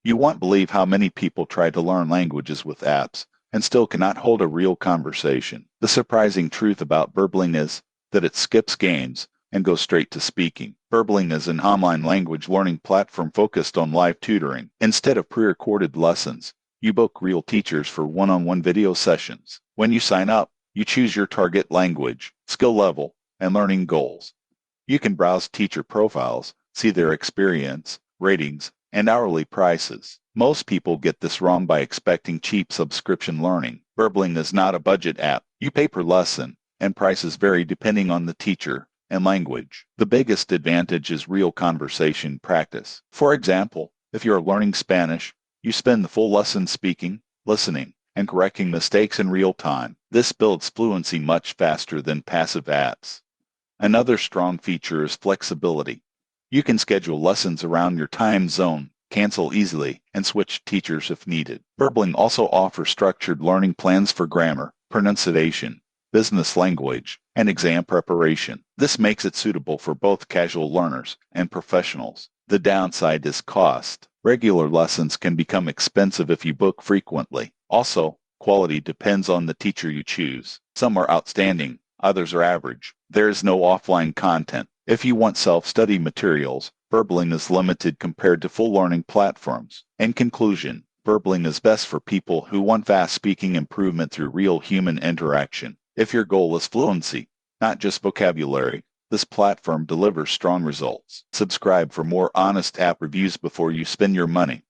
You won't believe how many people try to learn languages with apps and still cannot hold a real conversation. The surprising truth about Burbling is that it skips games and goes straight to speaking. Burbling is an online language learning platform focused on live tutoring. Instead of pre-recorded lessons, you book real teachers for one-on-one video sessions. When you sign up, you choose your target language, skill level, and learning goals. You can browse teacher profiles, see their experience, ratings, and hourly prices. Most people get this wrong by expecting cheap subscription learning. Burbling is not a budget app. You pay per lesson, and prices vary depending on the teacher and language. The biggest advantage is real conversation practice. For example, if you're learning Spanish, you spend the full lesson speaking, listening, and correcting mistakes in real time. This builds fluency much faster than passive apps. Another strong feature is flexibility. You can schedule lessons around your time zone, cancel easily, and switch teachers if needed. Burbling also offers structured learning plans for grammar, pronunciation, business language, and exam preparation. This makes it suitable for both casual learners and professionals. The downside is cost. Regular lessons can become expensive if you book frequently. Also, quality depends on the teacher you choose. Some are outstanding, others are average. There is no offline content. If you want self-study materials, Burbling is limited compared to full learning platforms. In conclusion, Burbling is best for people who want fast speaking improvement through real human interaction. If your goal is fluency, not just vocabulary, this platform delivers strong results. Subscribe for more honest app reviews before you spend your money.